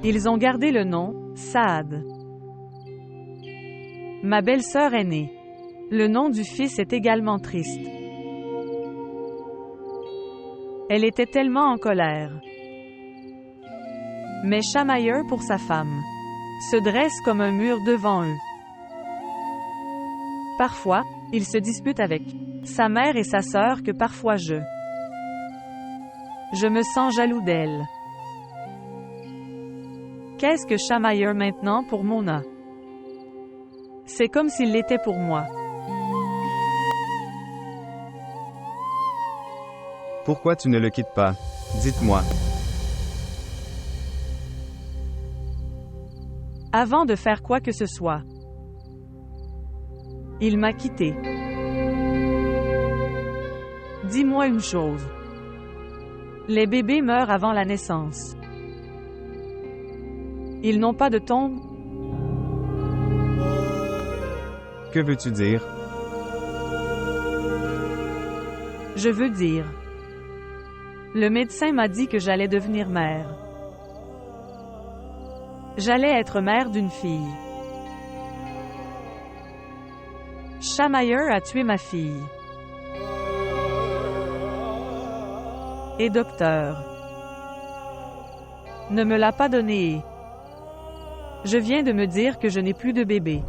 Ils ont gardé le nom, Saad. Ma belle-sœur aînée. Le nom du fils est également triste. Elle était tellement en colère. Mais Shamayer pour sa femme se dresse comme un mur devant eux. Parfois, il se dispute avec sa mère et sa sœur que parfois je me sens jaloux d'elle. Qu'est-ce que Shamayer maintenant pour Mona? C'est comme s'il l'était pour moi. Pourquoi tu ne le quittes pas? Dites-moi. Avant de faire quoi que ce soit. Il m'a quitté. Dis-moi une chose. Les bébés meurent avant la naissance. Ils n'ont pas de tombe. Que veux-tu dire? Je veux dire. Le médecin m'a dit que j'allais devenir mère. J'allais être mère d'une fille. Shamayer a tué ma fille. Et docteur ne me l'a pas donnée. Je viens de me dire que je n'ai plus de bébé.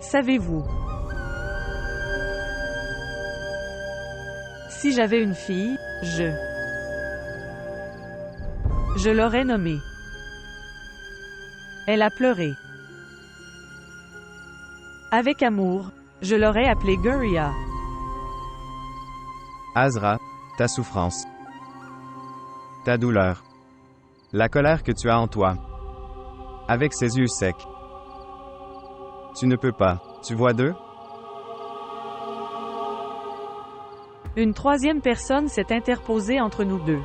Savez-vous? Si j'avais une fille, je l'aurais nommée. Elle a pleuré. Avec amour, je l'aurais appelée Guria. Azra, ta souffrance, ta douleur, la colère que tu as en toi, avec ses yeux secs. Tu ne peux pas, tu vois d'eux? Une troisième personne s'est interposée entre nous deux.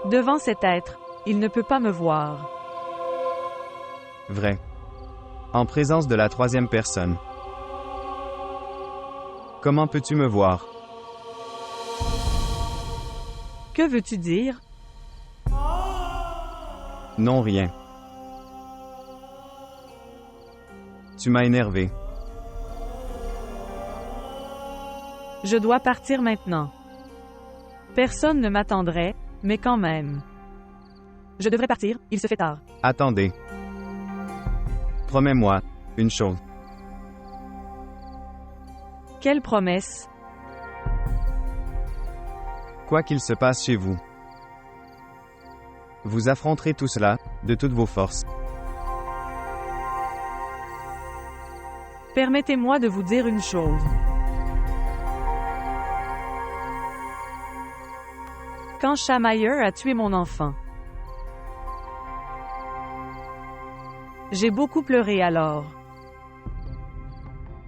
Devant cet être, il ne peut pas me voir. Vrai. En présence de la troisième personne. Comment peux-tu me voir? Que veux-tu dire? Non, rien. Tu m'as énervé. Je dois partir maintenant. Personne ne m'attendrait, mais quand même. Je devrais partir, il se fait tard. Attendez. Promets-moi une chose. Quelle promesse? Quoi qu'il se passe chez vous, vous affronterez tout cela, de toutes vos forces. Permettez-moi de vous dire une chose. Quand Shamayer a tué mon enfant, j'ai beaucoup pleuré alors.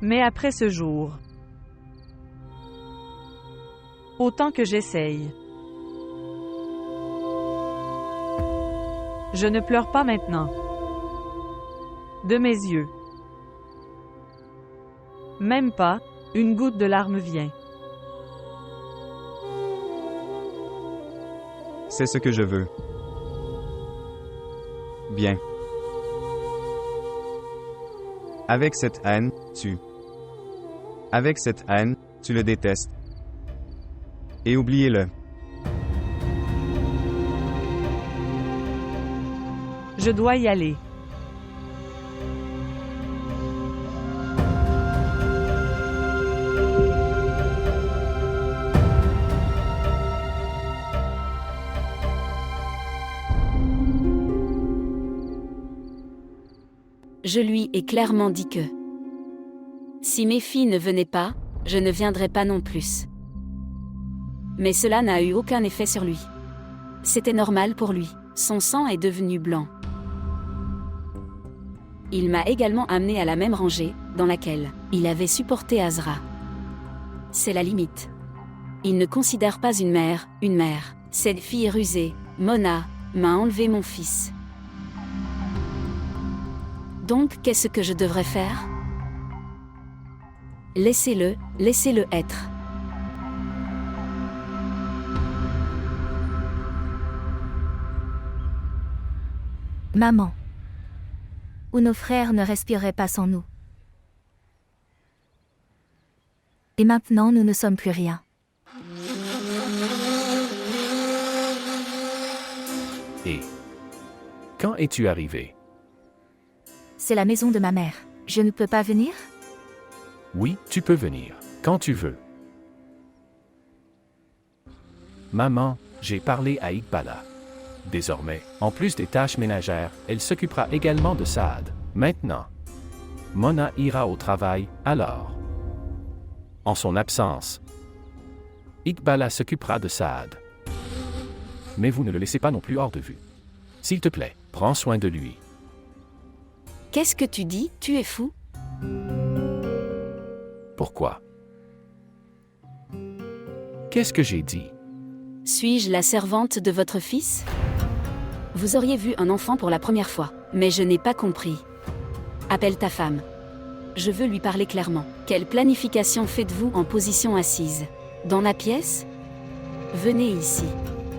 Mais après ce jour, autant que j'essaye, je ne pleure pas maintenant. De mes yeux. Même pas, une goutte de larme vient. C'est ce que je veux. Bien. Avec cette haine, Avec cette haine, tu le détestes. Et oubliez-le. Je dois y aller. Je lui ai clairement dit que si mes filles ne venaient pas, je ne viendrais pas non plus. Mais cela n'a eu aucun effet sur lui. C'était normal pour lui, son sang est devenu blanc. Il m'a également amené à la même rangée, dans laquelle il avait supporté Azra. C'est la limite. Il ne considère pas une mère. Cette fille rusée, Mona, m'a enlevé mon fils. Donc qu'est-ce que je devrais faire? Laissez-le être. Maman. Ou nos frères ne respireraient pas sans nous. Et maintenant, nous ne sommes plus rien. Et quand es-tu arrivé? C'est la maison de ma mère. Je ne peux pas venir? Oui, tu peux venir, quand tu veux. Maman, j'ai parlé à Iqbala. Désormais, en plus des tâches ménagères, elle s'occupera également de Saad. Maintenant, Mona ira au travail, alors. En son absence, Iqbala s'occupera de Saad. Mais vous ne le laissez pas non plus hors de vue. S'il te plaît, prends soin de lui. Qu'est-ce que tu dis? Tu es fou? Pourquoi? Qu'est-ce que j'ai dit? Suis-je la servante de votre fils? Vous auriez vu un enfant pour la première fois, mais je n'ai pas compris. Appelle ta femme. Je veux lui parler clairement. Quelle planification faites-vous en position assise? Dans la pièce? Venez ici.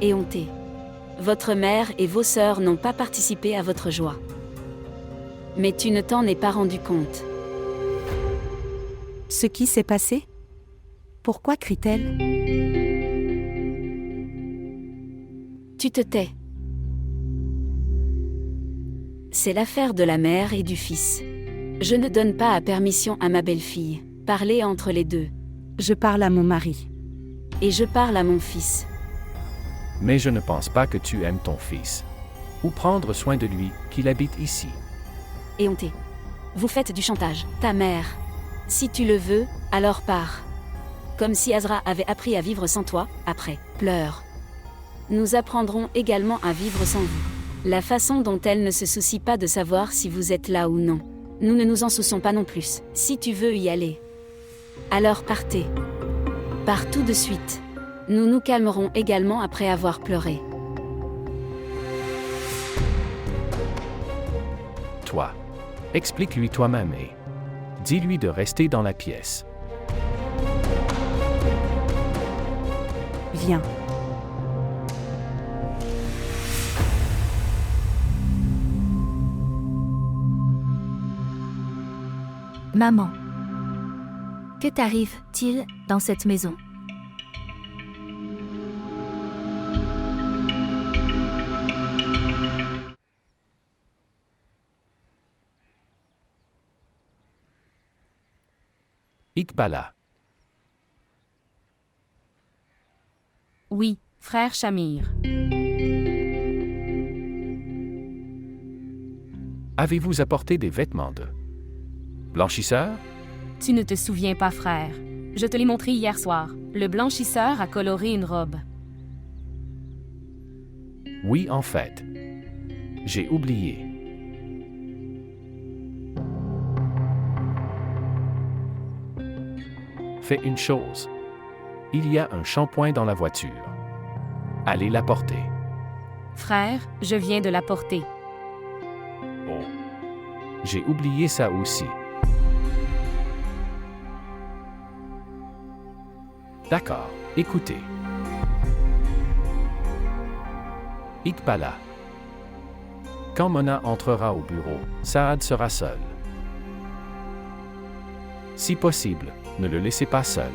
Éhontez. Votre mère et vos sœurs n'ont pas participé à votre joie. Mais tu ne t'en es pas rendu compte. Ce qui s'est passé? Pourquoi crie-t-elle? Tu te tais. C'est l'affaire de la mère et du fils. Je ne donne pas permission à ma belle-fille. Parlez entre les deux. Je parle à mon mari. Et je parle à mon fils. Mais je ne pense pas que tu aimes ton fils. Ou prendre soin de lui, qu'il habite ici. Éhontez. Vous faites du chantage. Ta mère. Si tu le veux, alors pars. Comme si Azra avait appris à vivre sans toi, après. Pleure. Nous apprendrons également à vivre sans vous. La façon dont elle ne se soucie pas de savoir si vous êtes là ou non. Nous ne nous en soucions pas non plus. Si tu veux y aller, alors partez. Pars tout de suite. Nous nous calmerons également après avoir pleuré. Toi. Explique-lui toi-même et dis-lui de rester dans la pièce. Viens. Maman. Que t'arrive-t-il dans cette maison? Iqbala. Oui, frère Shamir. Avez-vous apporté des vêtements de blanchisseur? Tu ne te souviens pas, frère. Je te l'ai montré hier soir. Le blanchisseur a coloré une robe. Oui, en fait. J'ai oublié. Fais une chose. Il y a un shampoing dans la voiture. Allez l'apporter. Frère, je viens de l'apporter. Oh. J'ai oublié ça aussi. D'accord, écoutez. Iqbala. Quand Mona entrera au bureau, Saad sera seul. Si possible, ne le laissez pas seul.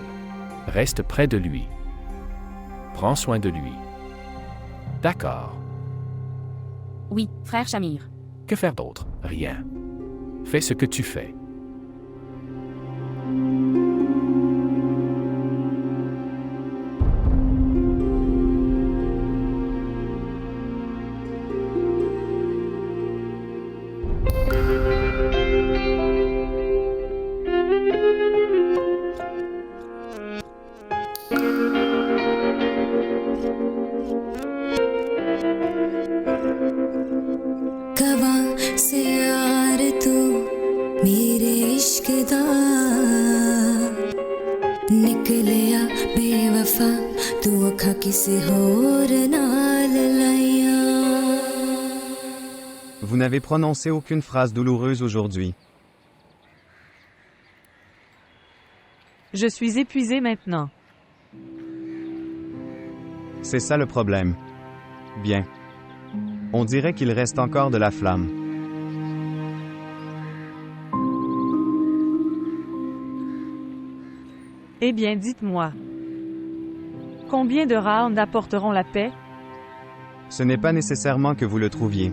Reste près de lui. Prends soin de lui. D'accord. Oui, frère Shamir. Que faire d'autre? Rien. Fais ce que tu fais. Vous n'avez prononcé aucune phrase douloureuse aujourd'hui. Je suis épuisé maintenant. C'est ça le problème. Bien. On dirait qu'il reste encore de la flamme. Eh bien, dites-moi. Combien de rounds apporteront la paix? Ce n'est pas nécessairement que vous le trouviez.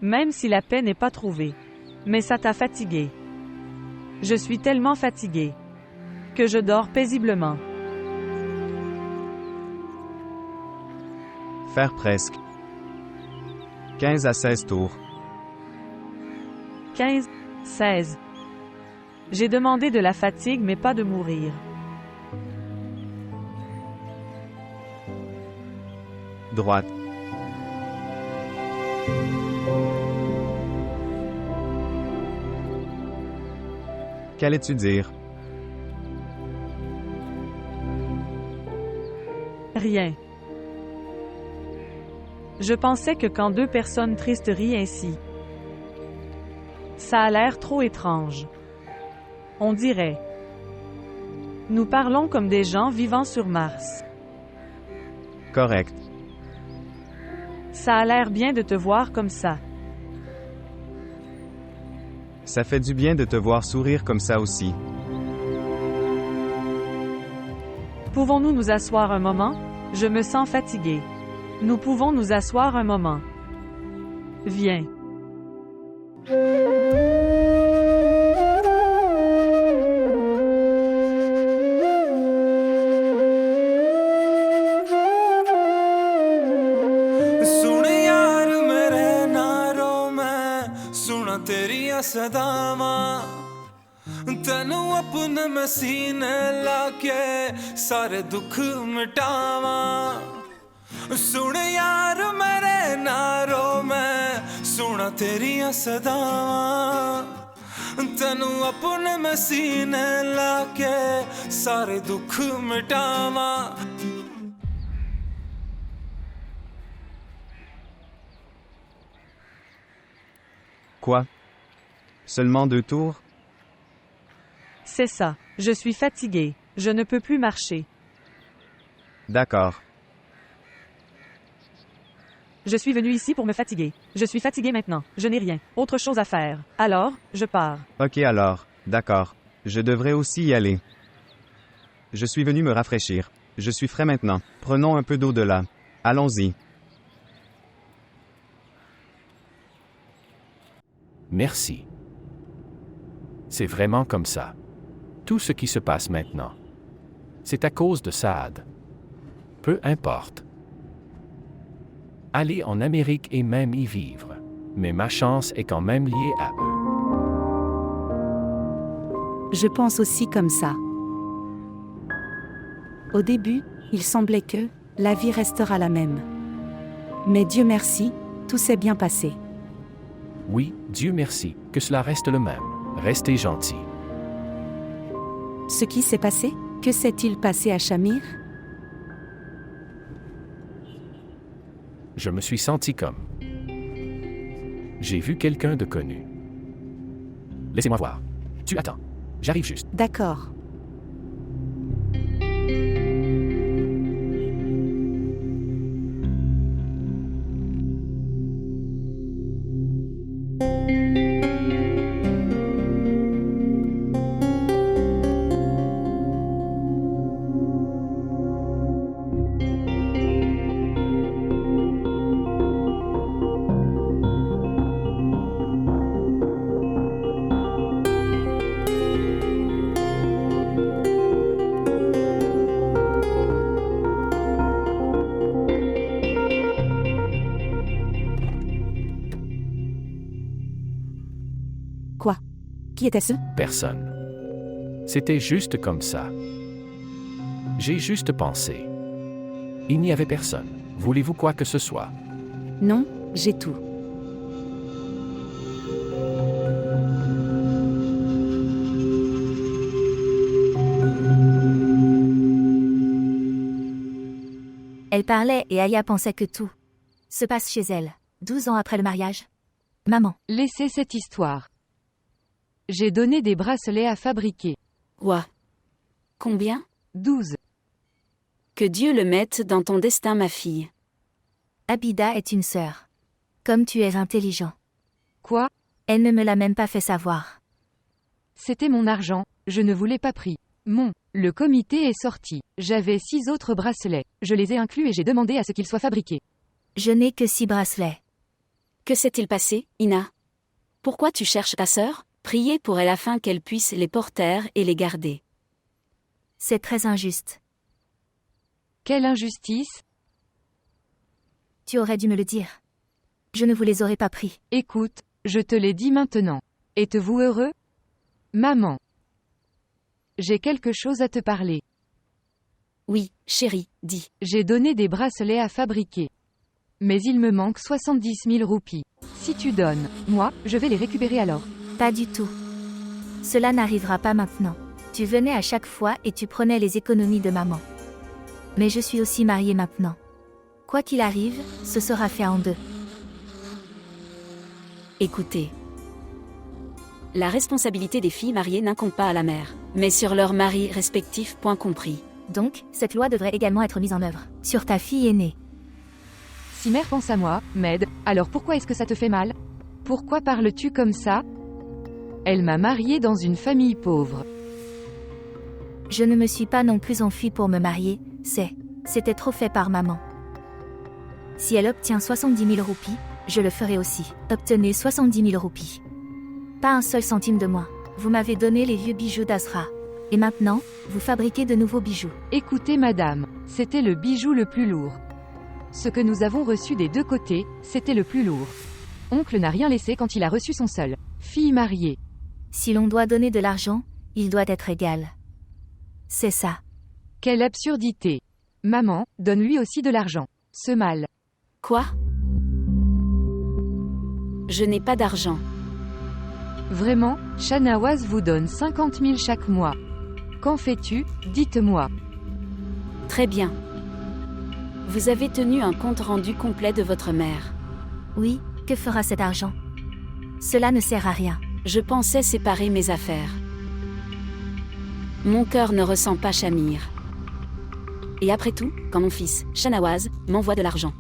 Même si la paix n'est pas trouvée. Mais ça t'a fatigué. Je suis tellement fatigué que je dors paisiblement. Faire presque 15 à 16 tours. 15, 16. J'ai demandé de la fatigue mais pas de mourir. Droite. Qu'allais-tu dire? Rien. Je pensais que quand deux personnes tristes rient ainsi, ça a l'air trop étrange. On dirait. Nous parlons comme des gens vivant sur Mars. Correct. Ça a l'air bien de te voir comme ça. Ça fait du bien de te voir sourire comme ça aussi. Pouvons-nous nous asseoir un moment? Je me sens fatigué. Nous pouvons nous asseoir un moment. Viens. तेरिया सदावा तेनू अपने मैं सीने लाके सारे दुख मिटावा सुन यार मेरे नारो मैं सुना तेरिया सदावा तेनू अपने मैं सीने लाके सारे दुख मिटावा Quoi? Seulement 2 tours? C'est ça. Je suis fatigué. Je ne peux plus marcher. D'accord. Je suis venu ici pour me fatiguer. Je suis fatigué maintenant. Je n'ai rien. Autre chose à faire. Alors, je pars. Ok alors, d'accord. Je devrais aussi y aller. Je suis venu me rafraîchir. Je suis frais maintenant. Prenons un peu d'eau de là. Allons-y. Merci. C'est vraiment comme ça. Tout ce qui se passe maintenant. C'est à cause de Saad. Peu importe. Aller en Amérique et même y vivre. Mais ma chance est quand même liée à eux. Je pense aussi comme ça. Au début, il semblait que la vie restera la même. Mais Dieu merci, tout s'est bien passé. Oui, Dieu merci, que cela reste le même. Restez gentils. Ce qui s'est passé? Que s'est-il passé à Shamir? Je me suis senti comme... J'ai vu quelqu'un de connu. Laissez-moi voir. Tu attends. J'arrive juste. D'accord. Quoi? Qui était-ce? Personne. C'était juste comme ça. J'ai juste pensé. Il n'y avait personne. Voulez-vous quoi que ce soit? Non, j'ai tout. Elle parlait et Aya pensait que tout se passe chez elle, 12 ans après le mariage. Maman, Laissez cette histoire. J'ai donné des bracelets à fabriquer. Ouah. Combien? 12. Que Dieu le mette dans ton destin, ma fille. Abida est une sœur. Comme tu es intelligent. Quoi? Elle ne me l'a même pas fait savoir. C'était mon argent, je ne vous l'ai pas pris. Le comité est sorti. J'avais 6 autres bracelets. Je les ai inclus et j'ai demandé à ce qu'ils soient fabriqués. Je n'ai que 6 bracelets. Que s'est-il passé, Ina? Pourquoi tu cherches ta sœur? Priez pour elle afin qu'elle puisse les porter et les garder. C'est très injuste. Quelle injustice? Tu aurais dû me le dire. Je ne vous les aurais pas pris. Écoute, je te l'ai dit maintenant. Êtes-vous heureux? Maman. J'ai quelque chose à te parler. Oui, chérie, dis. J'ai donné des bracelets à fabriquer. Mais il me manque 70 000 roupies. Si tu donnes, moi, je vais les récupérer alors. Pas du tout. Cela n'arrivera pas maintenant. Tu venais à chaque fois et tu prenais les économies de maman. Mais je suis aussi mariée maintenant. Quoi qu'il arrive, ce sera fait en 2. Écoutez. La responsabilité des filles mariées n'incombe pas à la mère, mais sur leurs maris respectifs. Point compris. Donc, cette loi devrait également être mise en œuvre. Sur ta fille aînée. Si mère pense à moi, Med, alors pourquoi est-ce que ça te fait mal? Pourquoi parles-tu comme ça? Elle m'a mariée dans une famille pauvre. Je ne me suis pas non plus enfuie pour me marier, c'était trop fait par maman. Si elle obtient 70 000 roupies, je le ferai aussi. Obtenez 70 000 roupies. Pas un seul centime de moi. Vous m'avez donné les vieux bijoux d'Asra. Et maintenant, vous fabriquez de nouveaux bijoux. Écoutez madame, c'était le bijou le plus lourd. Ce que nous avons reçu des 2 côtés, c'était le plus lourd. Oncle n'a rien laissé quand il a reçu son seul. Fille mariée. Si l'on doit donner de l'argent, il doit être égal. C'est ça. Quelle absurdité. Maman, donne lui aussi de l'argent. Ce mal. Quoi? Je n'ai pas d'argent. Vraiment, Shanawaz vous donne 50 000 chaque mois. Qu'en fais-tu? Dites-moi. Très bien. Vous avez tenu un compte rendu complet de votre mère. Oui, que fera cet argent? Cela ne sert à rien. Je pensais séparer mes affaires. Mon cœur ne ressent pas Shamir. Et après tout, quand mon fils, Shanawaz, m'envoie de l'argent.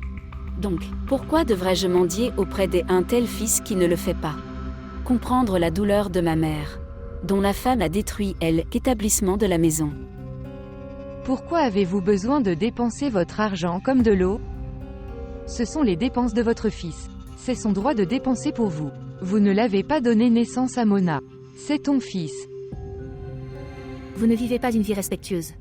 Donc, pourquoi devrais-je mendier auprès d'un tel fils qui ne le fait pas? Comprendre la douleur de ma mère, dont la femme a détruit l'établissement de la maison. Pourquoi avez-vous besoin de dépenser votre argent comme de l'eau? Ce sont les dépenses de votre fils. C'est son droit de dépenser pour vous. Vous ne l'avez pas donné naissance à Mona. C'est ton fils. Vous ne vivez pas une vie respectueuse.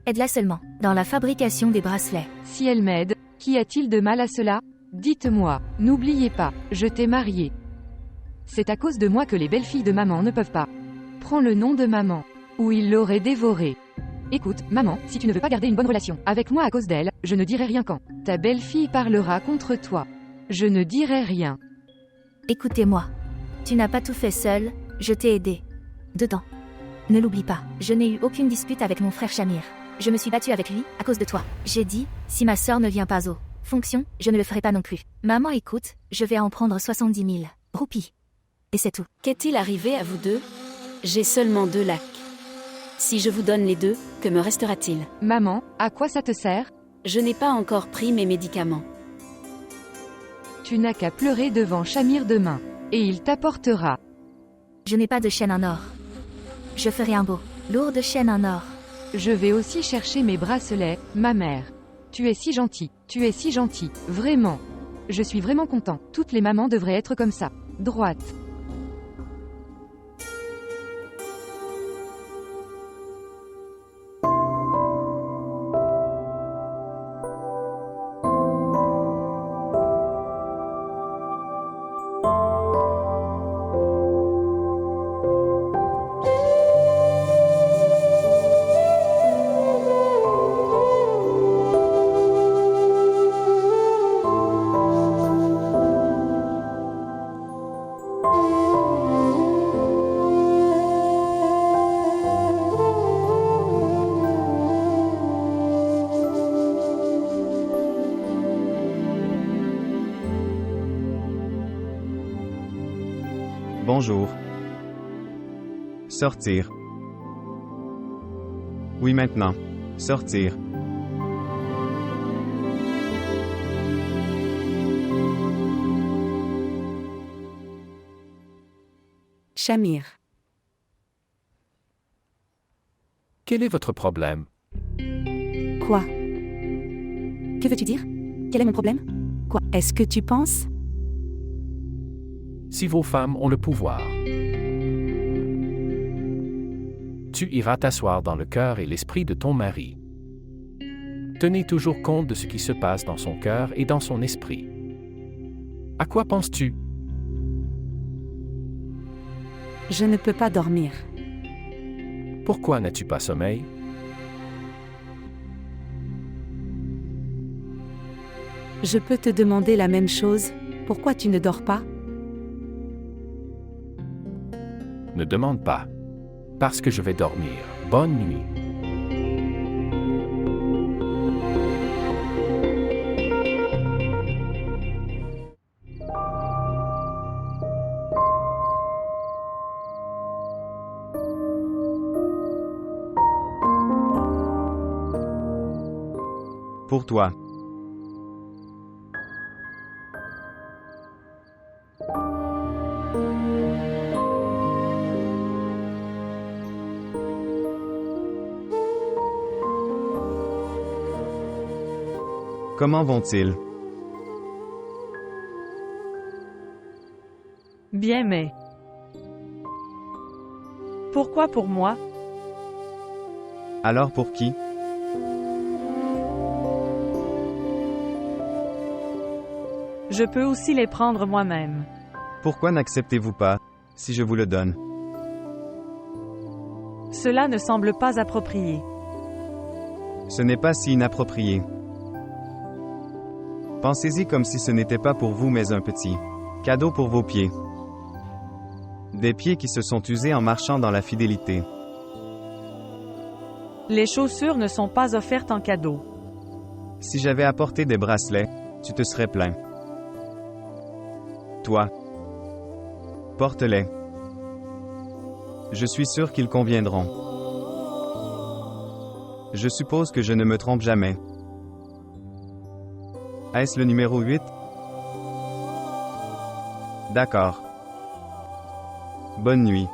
Aide-la seulement, dans la fabrication des bracelets. Si elle m'aide, qu'y a-t-il de mal à cela? Dites-moi, n'oubliez pas, je t'ai marié. C'est à cause de moi que les belles filles de maman ne peuvent pas. Prends le nom de maman. Ou il l'aurait dévoré. Écoute, maman, si tu ne veux pas garder une bonne relation avec moi à cause d'elle, je ne dirai rien quand ta belle-fille parlera contre toi. Je ne dirai rien. Écoutez-moi. Tu n'as pas tout fait seul, je t'ai aidé. Dedans. Ne l'oublie pas, je n'ai eu aucune dispute avec mon frère Shamir. Je me suis battue avec lui, à cause de toi. J'ai dit, si ma sœur ne vient pas aux fonctions, je ne le ferai pas non plus. Maman écoute, je vais en prendre 70 000 roupies. Et c'est tout. Qu'est-il arrivé à vous deux? J'ai seulement 2 lacs. Si je vous donne les 2, que me restera-t-il? Maman, à quoi ça te sert? Je n'ai pas encore pris mes médicaments. Tu n'as qu'à pleurer devant Shamir demain. Et il t'apportera. Je n'ai pas de chaîne en or. Je ferai un beau, lourde chaîne en or. Je vais aussi chercher mes bracelets, ma mère. Tu es si gentil, vraiment. Je suis vraiment content, toutes les mamans devraient être comme ça. Droite. Bonjour. Sortir. Oui, maintenant. Sortir. Shamir. Quel est votre problème? Quoi? Que veux-tu dire? Quel est mon problème? Quoi? Est-ce que tu penses? Si vos femmes ont le pouvoir, tu iras t'asseoir dans le cœur et l'esprit de ton mari. Tenez toujours compte de ce qui se passe dans son cœur et dans son esprit. À quoi penses-tu? Je ne peux pas dormir. Pourquoi n'as-tu pas sommeil? Je peux te demander la même chose. Pourquoi tu ne dors pas? Ne demande pas. Parce que je vais dormir. Bonne nuit. Pour toi. Comment vont-ils? Bien, mais... Pourquoi pour moi? Alors pour qui? Je peux aussi les prendre moi-même. Pourquoi n'acceptez-vous pas, si je vous le donne? Cela ne semble pas approprié. Ce n'est pas si inapproprié. Pensez-y comme si ce n'était pas pour vous mais un petit cadeau pour vos pieds. Des pieds qui se sont usés en marchant dans la fidélité. Les chaussures ne sont pas offertes en cadeau. Si j'avais apporté des bracelets, tu te serais plaint. Toi, porte-les. Je suis sûr qu'ils conviendront. Je suppose que je ne me trompe jamais. Est-ce le numéro 8? D'accord. Bonne nuit.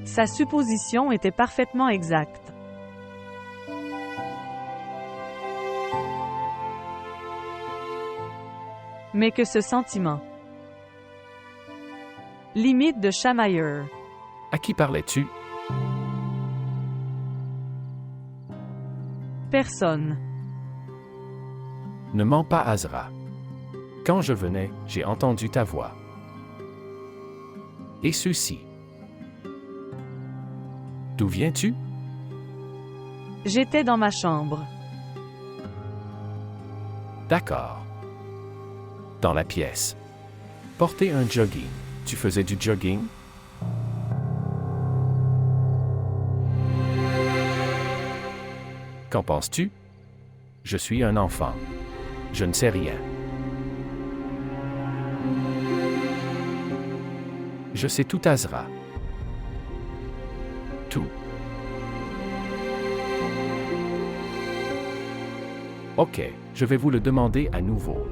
Sa supposition était parfaitement exacte. Mais que ce sentiment. Limite de chamailleur. À qui parlais-tu? Personne. Ne mens pas, Azra. Quand je venais, j'ai entendu ta voix. Et ceci. D'où viens-tu? J'étais dans ma chambre. D'accord. Dans la pièce. Porter un jogging. Tu faisais du jogging? Qu'en penses-tu? Je suis un enfant. Je ne sais rien. Je sais tout, Azra. Tout. Ok, je vais vous le demander à nouveau.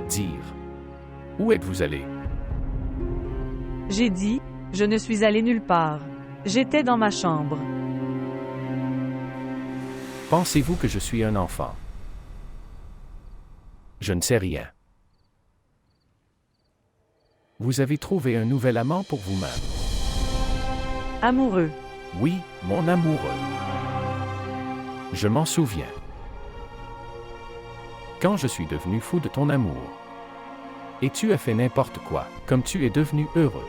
Dire. Où êtes-vous allé? J'ai dit, je ne suis allé nulle part. J'étais dans ma chambre. Pensez-vous que je suis un enfant? Je ne sais rien. Vous avez trouvé un nouvel amant pour vous-même. Amoureux. Oui, mon amoureux. Je m'en souviens. Quand je suis devenu fou de ton amour. Et tu as fait n'importe quoi, comme tu es devenu heureux.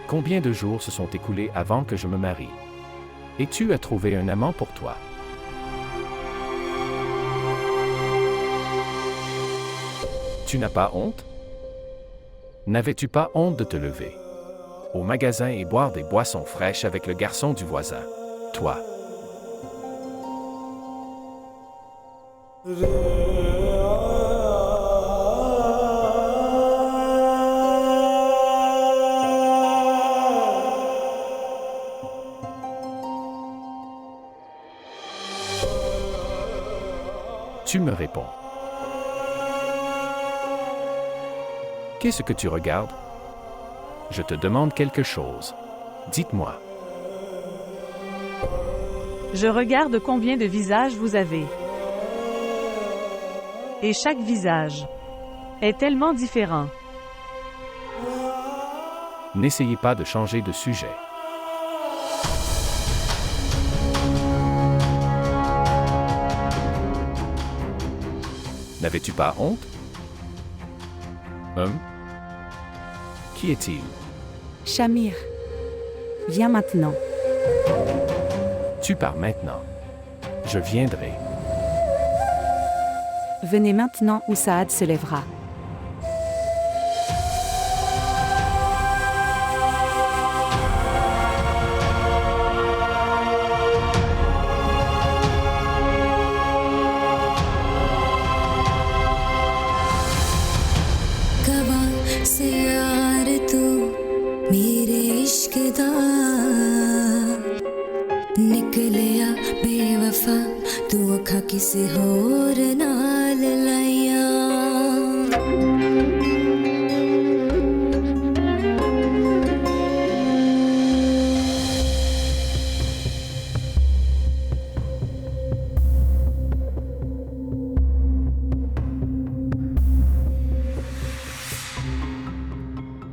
Combien de jours se sont écoulés avant que je me marie? Et tu as trouvé un amant pour toi. Tu n'as pas honte? N'avais-tu pas honte de te lever au magasin et boire des boissons fraîches avec le garçon du voisin? Toi. Tu me réponds. Qu'est-ce que tu regardes? Je te demande quelque chose. Dites-moi. Je regarde combien de visages vous avez. Et chaque visage est tellement différent. N'essayez pas de changer de sujet. N'avais-tu pas honte? Qui est-il? Shamir. Viens maintenant. Tu pars maintenant. Je viendrai. Venez maintenant ou Saad se lèvera. निकलिया बेवफा तू अखा किसी होर नाल लाइया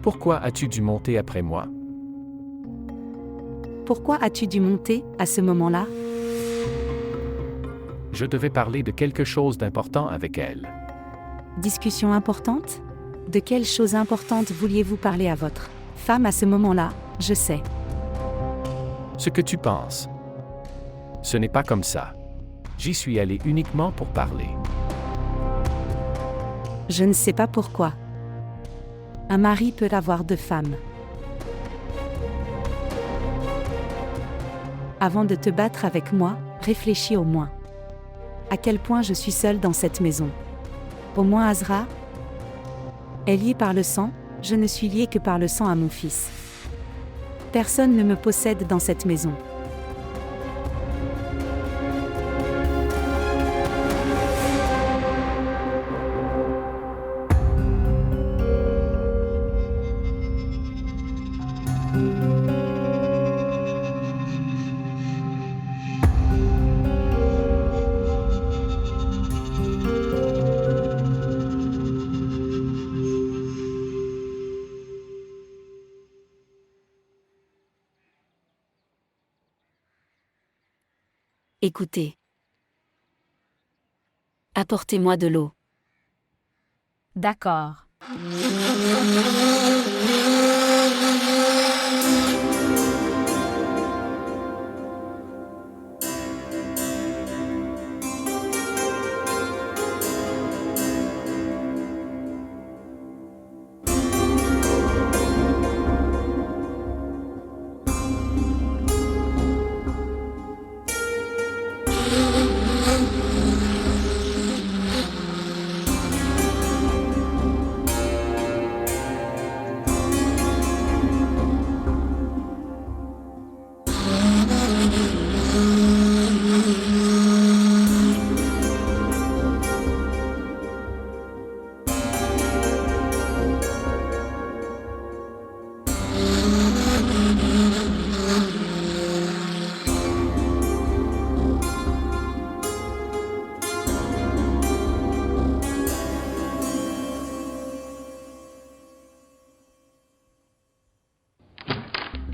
Pourquoi as-tu dû monter après moi? Pourquoi as-tu dû monter à ce moment-là? Je devais parler de quelque chose d'important avec elle. Discussion importante? De quelle chose importante vouliez-vous parler à votre femme à ce moment-là? Je sais. Ce que tu penses. Ce n'est pas comme ça. J'y suis allé uniquement pour parler. Je ne sais pas pourquoi. Un mari peut avoir 2 femmes. Avant de te battre avec moi, réfléchis au moins. À quel point je suis seule dans cette maison. Au moins Azra est liée par le sang, je ne suis liée que par le sang à mon fils. Personne ne me possède dans cette maison. Écoutez. Apportez-moi de l'eau. D'accord.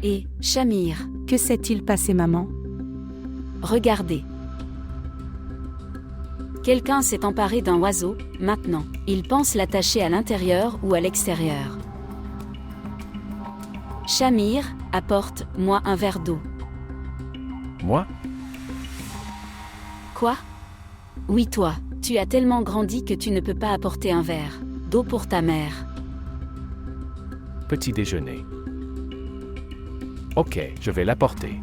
Et, Shamir, Que s'est-il passé, maman? regardez. Quelqu'un s'est emparé d'un oiseau, maintenant. Il pense l'attacher à l'intérieur ou à l'extérieur. Shamir, apporte-moi un verre d'eau. Moi? Quoi? Oui, toi. Tu as tellement grandi que tu ne peux pas apporter un verre d'eau pour ta mère. Petit déjeuner. Ok, je vais l'apporter.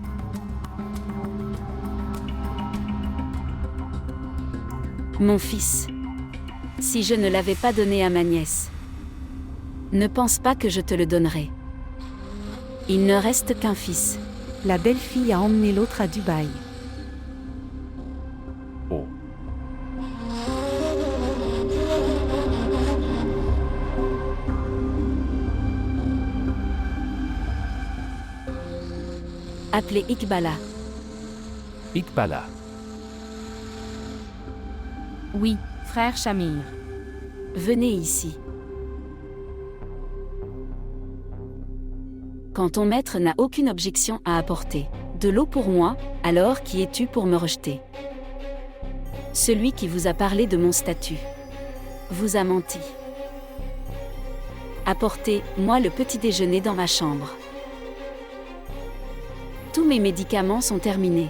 Mon fils. Si je ne l'avais pas donné à ma nièce. Ne pense pas que je te le donnerai. Il ne reste qu'un fils. La belle-fille a emmené l'autre à Dubaï. Oh. Appelez Iqbala. Iqbala. Oui, frère Shamir. Venez ici. Quand ton maître n'a aucune objection à apporter de l'eau pour moi, alors qui es-tu pour me rejeter? Celui qui vous a parlé de mon statut vous a menti. Apportez-moi le petit déjeuner dans ma chambre. Tous mes médicaments sont terminés.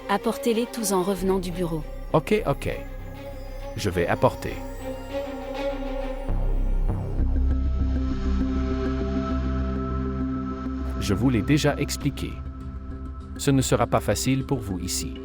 Apportez-les tous en revenant du bureau. Ok. Je vais apporter. Je vous l'ai déjà expliqué. Ce ne sera pas facile pour vous ici.